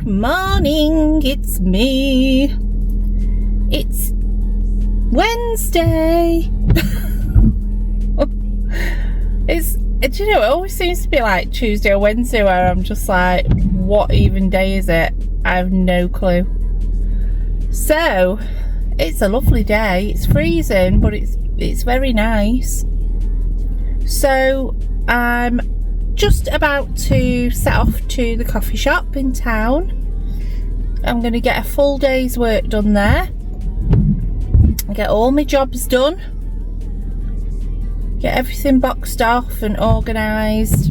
morning, it's me. It's Wednesday. Do you know, it always seems to be like Tuesday or Wednesday where I'm just like, what even day is it? I have no clue. So it's a lovely day. It's freezing, but it's very nice. So I'm just about to set off to the coffee shop in town. I'm going to get a full day's work done there, get all my jobs done, get everything boxed off and organised,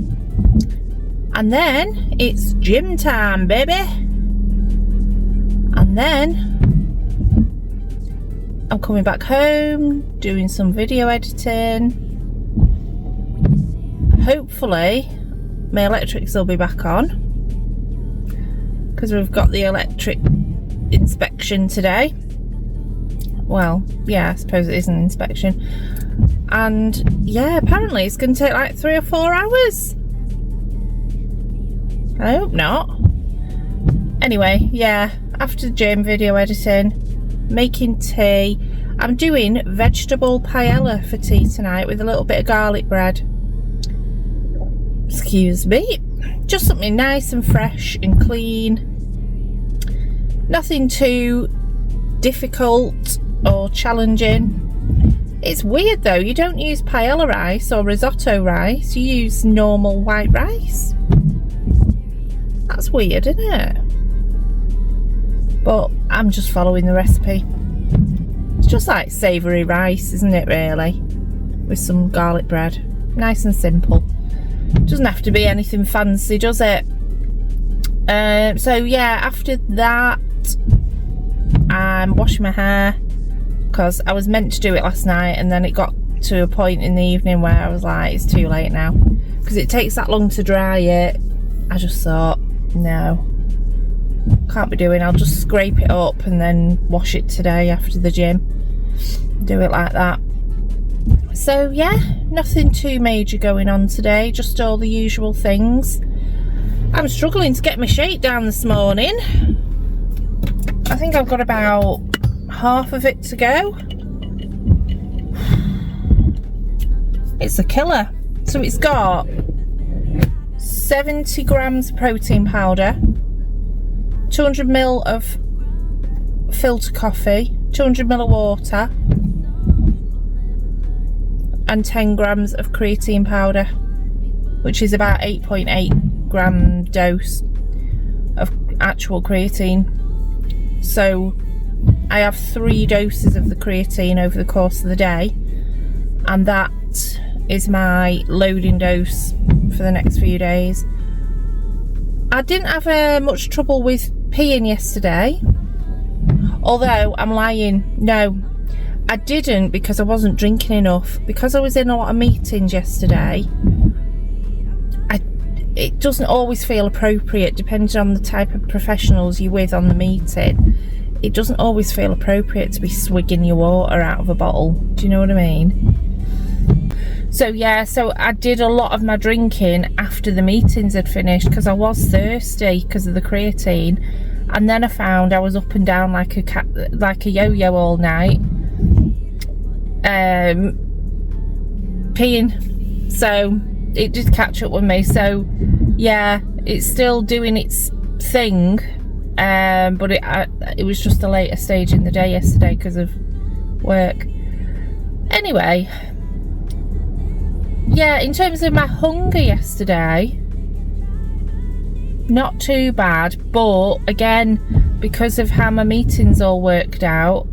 and then it's gym time, baby. And then I'm coming back home, doing some video editing. Hopefully my electrics will be back on, because we've got the electric inspection today. Well, yeah, I suppose it is an inspection. And yeah, apparently it's going to take like 3 or 4 hours. I hope not. Anyway, yeah, after the gym, video editing, making tea. I'm doing vegetable paella for tea tonight with a little bit of garlic bread. Excuse me. Just something nice and fresh and clean. Nothing too difficult or challenging. It's weird though, you don't use paella rice or risotto rice, you use normal white rice. That's weird, isn't it? But I'm just following the recipe. It's just like savoury rice, isn't it, really? With some garlic bread. Nice and simple. Doesn't have to be anything fancy, does it? So yeah, after that I'm washing my hair, because I was meant to do it last night and then it got to a point in the evening where I was like, it's too late now, because it takes that long to dry it. I just thought, no, can't be doing. I'll just scrape it up and then wash it today after the gym. Do it like that. So yeah, nothing too major going on today, just all the usual things. I'm struggling to get my shake down this morning. I think I've got about half of it to go. It's a killer. So it's got 70 grams protein powder, 200 ml of filter coffee, 200 ml of water, and 10 grams of creatine powder, which is about 8.8 gram dose of actual creatine. So I have 3 doses of the creatine over the course of the day, and that is my loading dose for the next few days. I didn't have much trouble with peeing yesterday, although I'm lying. No, I didn't, because I wasn't drinking enough. Because I was in a lot of meetings yesterday, it doesn't always feel appropriate, depending on the type of professionals you're with on the meeting. It doesn't always feel appropriate to be swigging your water out of a bottle. Do you know what I mean? So yeah, so I did a lot of my drinking after the meetings had finished, because I was thirsty because of the creatine. And then I found I was up and down like a yo-yo all night, peeing. So it did catch up with me. So yeah, it's still doing its thing, but it was just a later stage in the day yesterday because of work. Anyway, yeah, in terms of my hunger yesterday, not too bad, but again, because of how my meetings all worked out,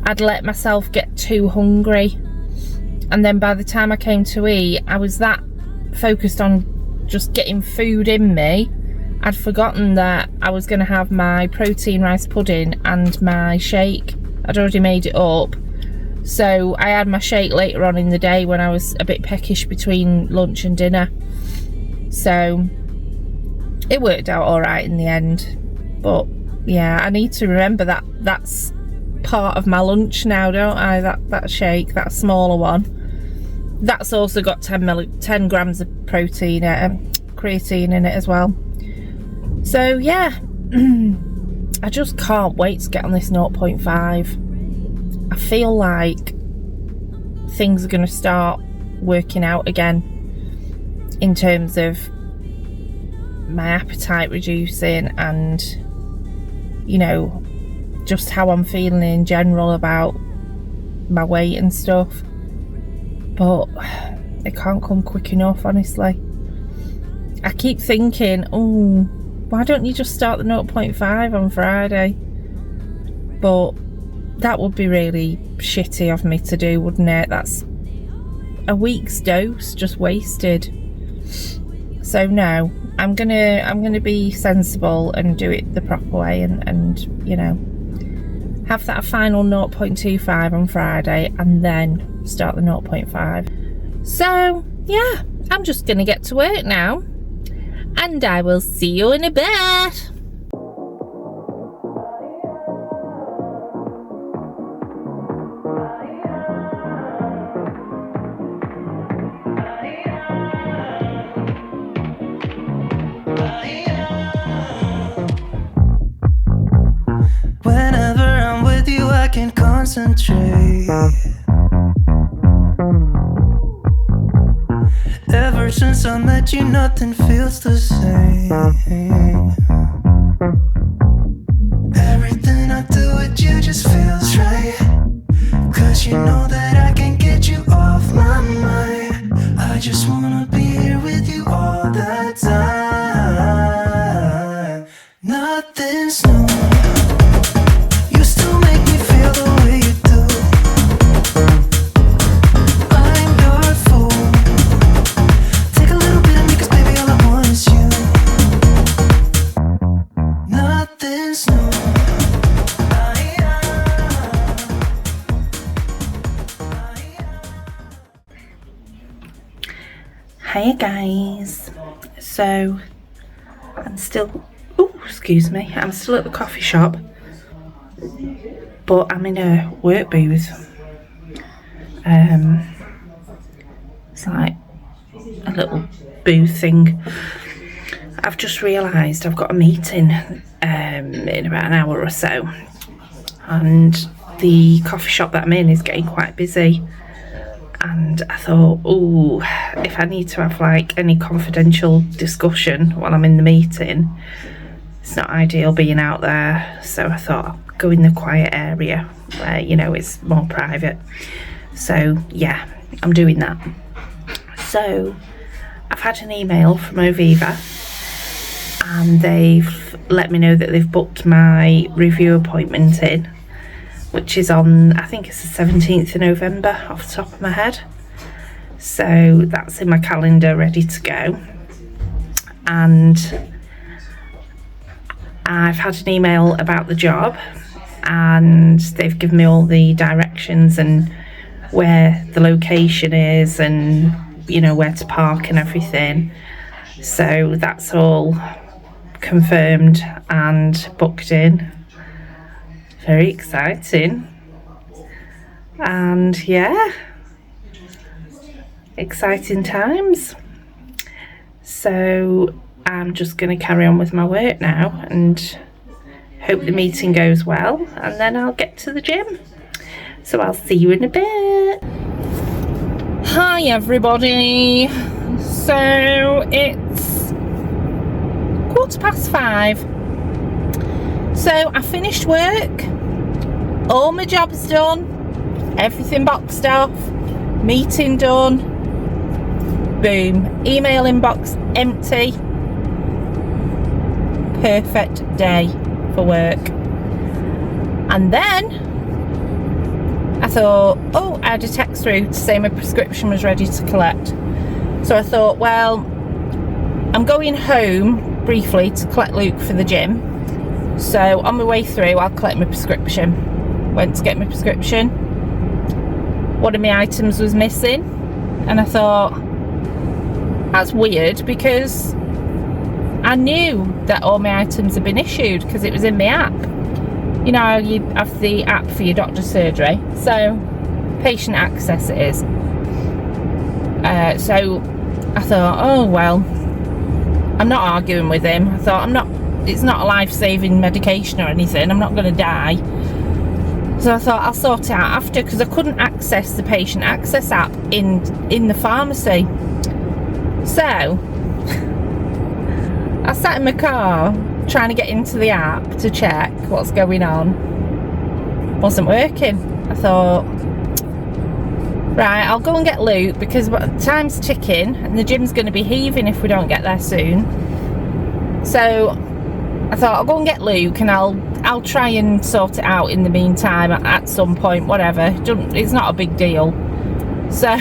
I'd let myself get too hungry, and then by the time I came to eat, I was that focused on just getting food in me, I'd forgotten that I was going to have my protein rice pudding and my shake. I'd already made it up, so I had my shake later on in the day when I was a bit peckish between lunch and dinner. So it worked out all right in the end. But yeah, I need to remember that that's part of my lunch now, don't I? That shake, that smaller one, that's also got 10 grams of protein, creatine in it as well. So yeah, I just can't wait to get on this 0.5. I feel like things are going to start working out again in terms of my appetite reducing and, you know, just how I'm feeling in general about my weight and stuff. But it can't come quick enough, honestly. I keep thinking, oh, why don't you just start the 0.5 on Friday? But that would be really shitty of me to do, wouldn't it? That's a week's dose just wasted. So no, I'm gonna be sensible and do it the proper way, and you know, have that final 0.25 on Friday and then start the 0.5. So yeah, I'm just gonna get to work now, and I will see you in a bit. Whenever I'm with you, I can concentrate. Ever since I met you, nothing feels the same. Everything I do with you just feels right. 'Cause you know that I can get you off my mind. I just wanna be here with you all the time. Nothing's new. You still make me feel the way you do. I'm your fool. Take a little bit of me, 'cause baby all I want is you. Nothing's new. Hiya guys. So I'm still, oh excuse me, I'm still at the coffee shop, but I'm in a work booth. It's like a little booth thing. I've just realised I've got a meeting in about an hour or so, and the coffee shop that I'm in is getting quite busy. And I thought, oh, if I need to have like any confidential discussion while I'm in the meeting, it's not ideal being out there. So I thought I'll go in the quiet area where, you know, it's more private. So yeah, I'm doing that. So I've had an email from Oviva, and they've let me know that they've booked my review appointment in, which is on, I think it's the 17th of November off the top of my head. So that's in my calendar, ready to go. And I've had an email about the job, and they've given me all the directions and where the location is, and you know, where to park and everything. So that's all confirmed and booked in. Very exciting. And yeah, exciting times. So I'm just going to carry on with my work now and hope the meeting goes well, and then I'll get to the gym. So I'll see you in a bit. Hi everybody. So it's 5:15. So I finished work, all my job's done, everything boxed off, meeting done, boom, email inbox empty. Perfect day for work. And then I thought, oh, I had a text through to say my prescription was ready to collect. So I thought, well, I'm going home briefly to collect Luke for the gym. So on my way through, I'll collect my prescription. Went to get my prescription. One of my items was missing, and I thought, that's weird, because I knew that all my items had been issued because it was in my app. You know, you have the app for your doctor's surgery, so patient access it is. So I thought, oh well, I'm not arguing with him. I thought, it's not a life-saving medication or anything. I'm not going to die. So I thought I'll sort it out after, because I couldn't access the patient access app in the pharmacy. So I sat in my car trying to get into the app to check what's going on. Wasn't working. I thought, right, I'll go and get Luke, because time's ticking and the gym's going to be heaving if we don't get there soon. So I thought I'll go and get Luke, and I'll try and sort it out in the meantime at some point, whatever. It's not a big deal. So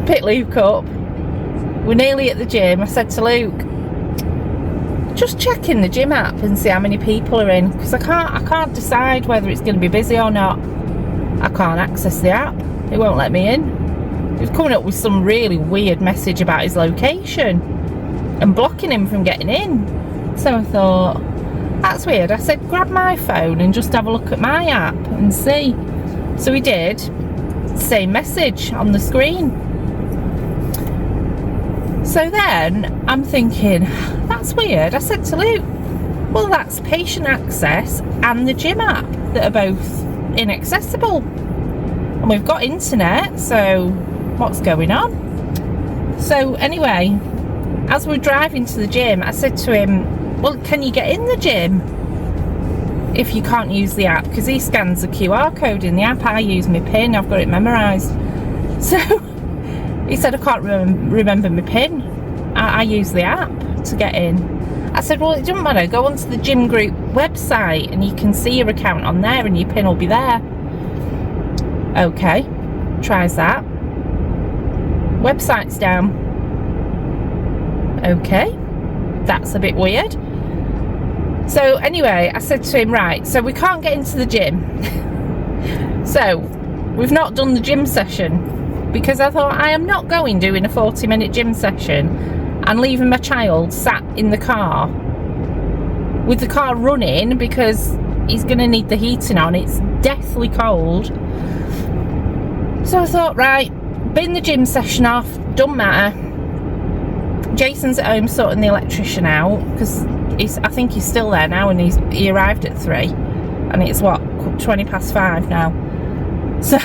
pick Luke up. We're nearly at the gym. I said to Luke, just check in the gym app and see how many people are in, because I can't decide whether it's going to be busy or not. I can't access the app. It won't let me in. It was coming up with some really weird message about his location and blocking him from getting in. So I thought, that's weird. I said, grab my phone and just have a look at my app and see. So he did. Same message on the screen. So then I'm thinking, that's weird. I said to Luke, well, that's patient access and the gym app that are both inaccessible. And we've got internet, so what's going on? So anyway, as we're driving to the gym, I said to him, well, can you get in the gym if you can't use the app? Because he scans the QR code in the app. I use my PIN. I've got it memorised. So he said, I can't remember my PIN. I use the app to get in. I said, well, it doesn't matter. Go onto the gym group website and you can see your account on there and your PIN will be there. Okay, tries that. Website's down. Okay, that's a bit weird. So anyway, I said to him, right, so we can't get into the gym. So we've not done the gym session, because I thought, I am not doing a 40-minute gym session and leaving my child sat in the car with the car running, because he's going to need the heating on. It's deathly cold. So I thought, right, bin the gym session off, don't matter. Jason's at home sorting the electrician out, because I think he's still there now, and he arrived at 3 and it's what, 20 past 5 now. So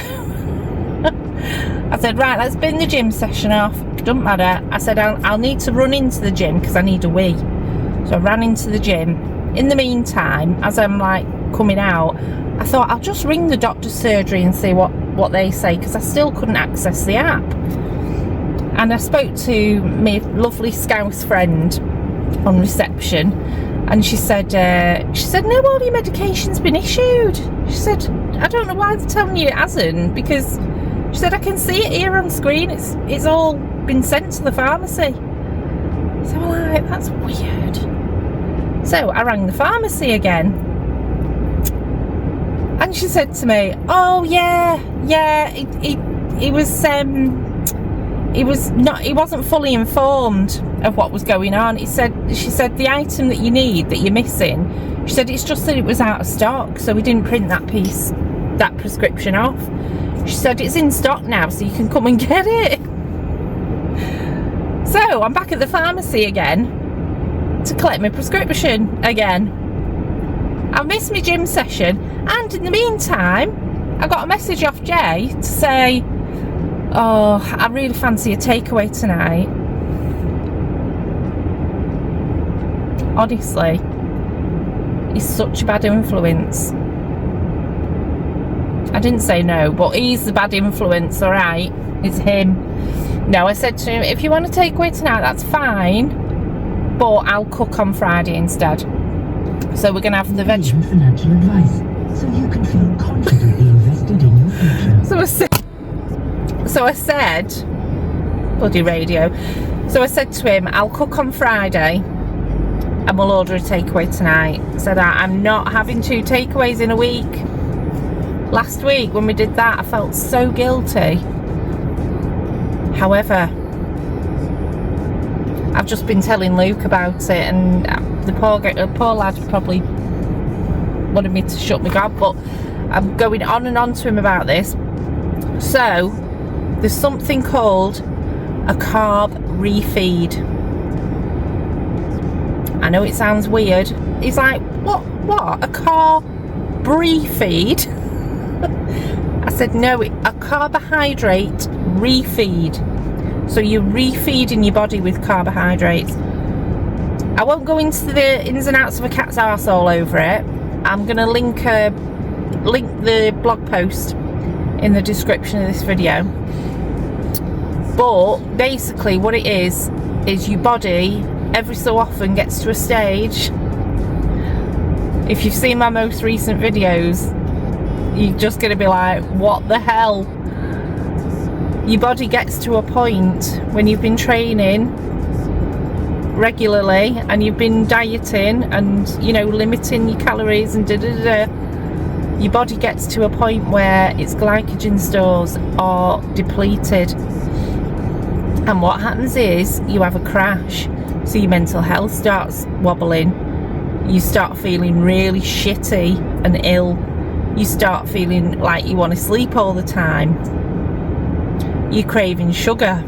I said, right, let's bin the gym session off, don't matter. I said, I'll need to run into the gym because I need a wee. So I ran into the gym. In the meantime, as I'm like coming out, I thought I'll just ring the doctor's surgery and see what they say, because I still couldn't access the app. And I spoke to my lovely Scouse friend on reception, and she said no, all your medication's been issued. She said, I don't know why they're telling you it hasn't, because she said, I can see it here on screen, it's all been sent to the pharmacy. So I'm like, that's weird. So I rang the pharmacy again, and she said to me, oh yeah, he wasn't fully informed of what was going on. She said the item that you need, that you're missing, she said it's just that it was out of stock, so we didn't print that prescription off. She said it's in stock now, so you can come and get it. So I'm back at the pharmacy again to collect my prescription again. I've missed my gym session, and in the meantime I got a message off Jay to say, oh, I really fancy a takeaway tonight. Honestly, he's such a bad influence. I didn't say no, but he's the bad influence, alright? It's him. No, I said to him, if you want a takeaway tonight, that's fine, but I'll cook on Friday instead. So we're going to have the veg. Financial advice, so you can feel confidently invested in your future. So I said, bloody radio. So I said to him, I'll cook on Friday and we'll order a takeaway tonight. I said, I'm not having 2 takeaways in a week. Last week when we did that, I felt so guilty. However, I've just been telling Luke about it, and the poor lad probably wanted me to shut my gob, but I'm going on and on to him about this. So there's something called a carb refeed. I know it sounds weird. He's like, what, a carb feed? I said, no, a carbohydrate refeed. So you're refeeding your body with carbohydrates. I won't go into the ins and outs of a cat's arse all over it. I'm going to link the blog post in the description of this video. But basically what it is your body every so often gets to a stage. If you've seen my most recent videos, you're just going to be like, what the hell? Your body gets to a point when you've been training regularly and you've been dieting and, you know, limiting your calories and your body gets to a point where its glycogen stores are depleted, and what happens is you have a crash. So your mental health starts wobbling, you start feeling really shitty and ill, you start feeling like you want to sleep all the time, you're craving sugar.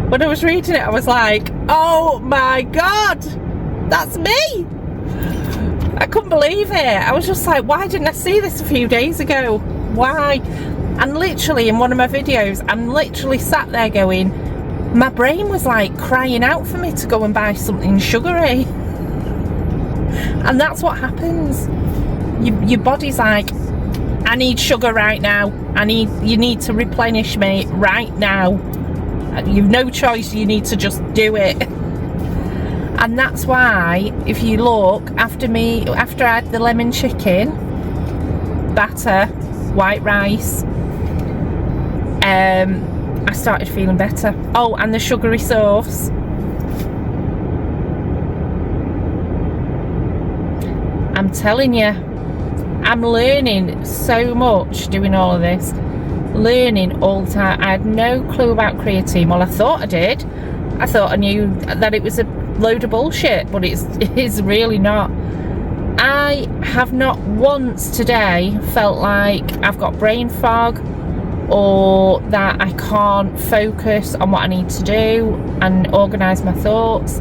When I was reading it, I was like, oh my god, that's me. I couldn't believe it. I was just like, why didn't I see this a few days ago? Why? And literally in one of my videos, I'm literally sat there going, my brain was like crying out for me to go and buy something sugary. And that's what happens. Your body's like, I need sugar right now. You need to replenish me right now. You've no choice, you need to just do it. And that's why, if you look, after I had the lemon chicken, batter, white rice, I started feeling better. Oh, and the sugary sauce. I'm telling you, I'm learning so much doing all of this. Learning all the time. I had no clue about creatine. Well, I thought I did. I thought I knew that it was a load of bullshit, but it is really not. I have not once today felt like I've got brain fog or that I can't focus on what I need to do and organise my thoughts.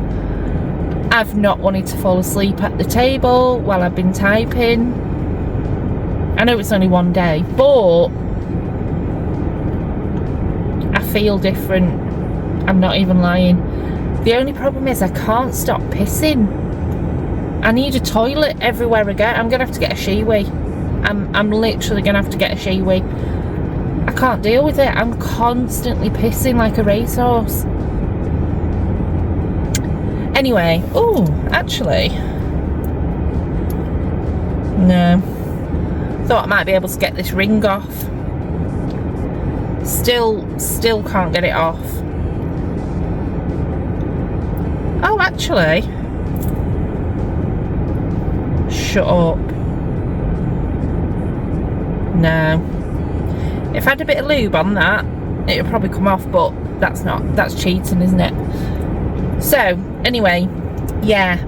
I've not wanted to fall asleep at the table while I've been typing. I know it's only one day, but I feel different. I'm not even lying. The only problem is I can't stop pissing. I need a toilet everywhere I go. I'm gonna have to get a Shiwi. I'm literally gonna have to get a Shiwi. I can't deal with it. I'm constantly pissing like a racehorse. Anyway, oh, actually, no. Thought I might be able to get this ring off. Still can't get it off. Oh, actually, shut up. No. If I had a bit of lube on that, it would probably come off, but that's cheating, isn't it? So, anyway, yeah.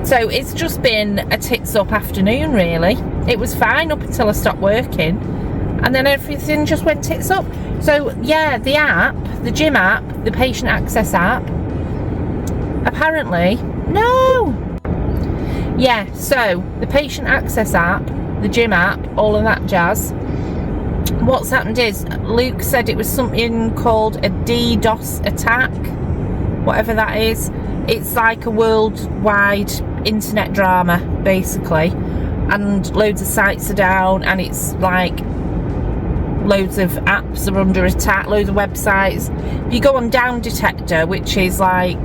So it's just been a tits up afternoon, really. It was fine up until I stopped working, and then everything just went tits up. So yeah, the app, the gym app, the patient access app, apparently, no. Yeah, so the patient access app, the gym app, all of that jazz. What's happened is Luke said it was something called a DDoS attack, whatever that is. It's like a worldwide internet drama, basically, and loads of sites are down, and it's like loads of apps are under attack, loads of websites. If you go on Down Detector, which is like,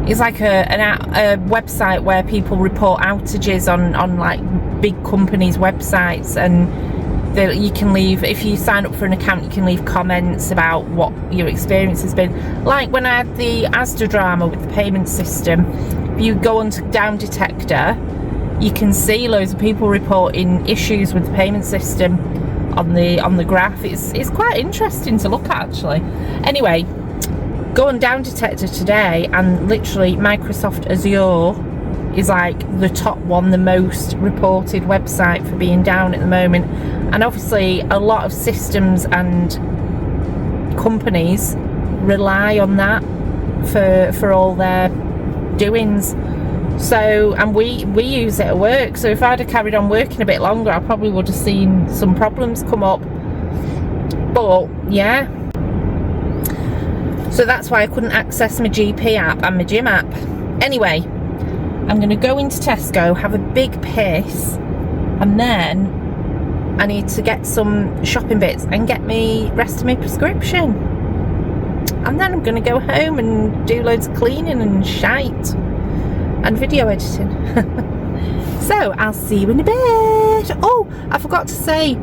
it's like a website where people report outages on like big companies' websites, and you can leave, if you sign up for an account, you can leave comments about what your experience has been. Like when I had the Asda drama with the payment system, if you go onto Down Detector, you can see loads of people reporting issues with the payment system on the graph. It's quite interesting to look at, actually. Anyway, go on Down Detector today, and literally Microsoft Azure is like the top one, the most reported website for being down at the moment. And obviously a lot of systems and companies rely on that for all their doings. So, and we use it at work, so if I'd have carried on working a bit longer, I probably would have seen some problems come up. But yeah, so that's why I couldn't access my GP app and my gym app. Anyway, I'm going to go into Tesco, have a big piss, and then I need to get some shopping bits and get me rest of my prescription, and then I'm going to go home and do loads of cleaning and shite and video editing. So I'll see you in a bit. Oh, I forgot to say,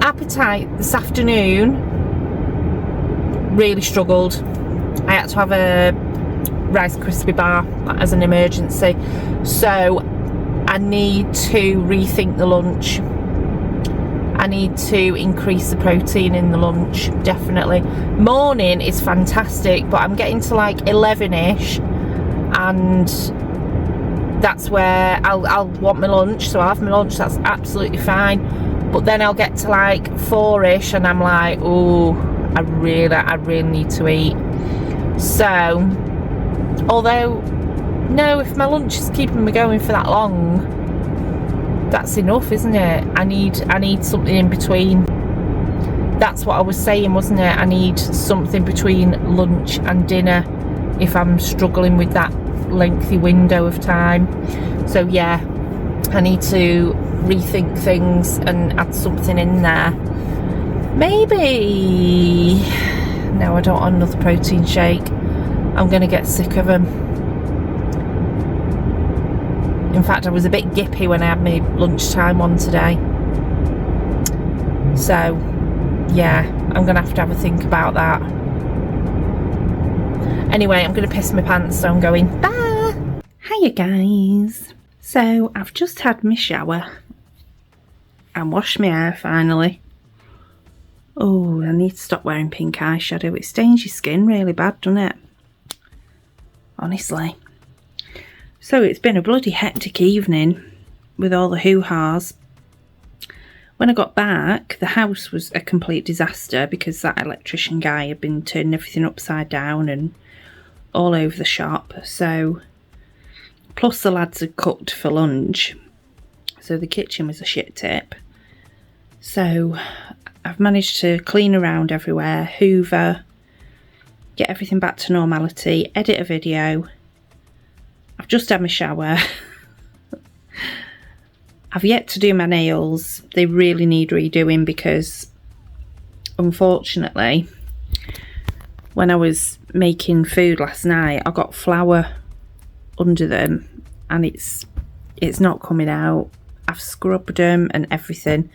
appetite this afternoon really struggled. I had to have a Rice Krispie bar as an emergency, so I need to rethink the lunch. I need to increase the protein in the lunch, definitely. Morning is fantastic, but I'm getting to like 11ish, and that's where I'll want my lunch, so I'll have my lunch, that's absolutely fine. But then I'll get to like 4ish and I'm like, oh, I really need to eat. So, although, no, if my lunch is keeping me going for that long, that's enough, isn't it? I need something in between. That's what I was saying, wasn't it? I need something between lunch and dinner if I'm struggling with that lengthy window of time. So yeah, I need to rethink things and add something in there. Maybe, no, I don't want another protein shake. I'm gonna get sick of them. In fact, I was a bit gippy when I had my lunchtime one today. So yeah, I'm gonna have a think about that. Anyway, I'm gonna piss my pants, so I'm going, bye. Hiya guys. So I've just had my shower and washed my hair finally. Oh, I need to stop wearing pink eyeshadow. It stains your skin really bad, doesn't it? Honestly. So it's been a bloody hectic evening with all the hoo-has. When I got back, the house was a complete disaster because that electrician guy had been turning everything upside down and all over the shop. So, plus the lads had cooked for lunch, so the kitchen was a shit tip. So I've managed to clean around everywhere, hoover, get everything back to normality, edit a video. I've just had my shower. I've yet to do my nails. They really need redoing because, unfortunately, when I was making food last night, I got flour under them and it's not coming out. I've scrubbed them and everything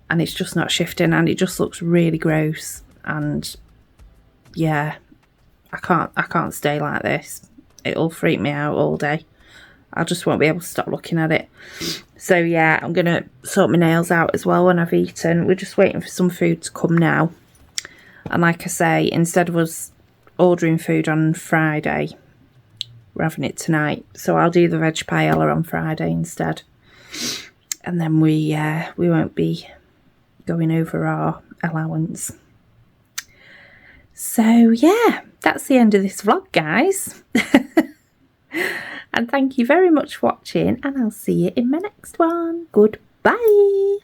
and it's just not shifting, and it just looks really gross. And yeah, I can't stay like this. It'll freak me out all day. I just won't be able to stop looking at it. So yeah, I'm gonna sort my nails out as well when I've eaten. We're just waiting for some food to come now. And like I say, instead of us ordering food on Friday, we're having it tonight. So I'll do the veg paella on Friday instead. And then we won't be going over our allowance. So yeah, that's the end of this vlog, guys. And thank you very much for watching, and I'll see you in my next one. Goodbye.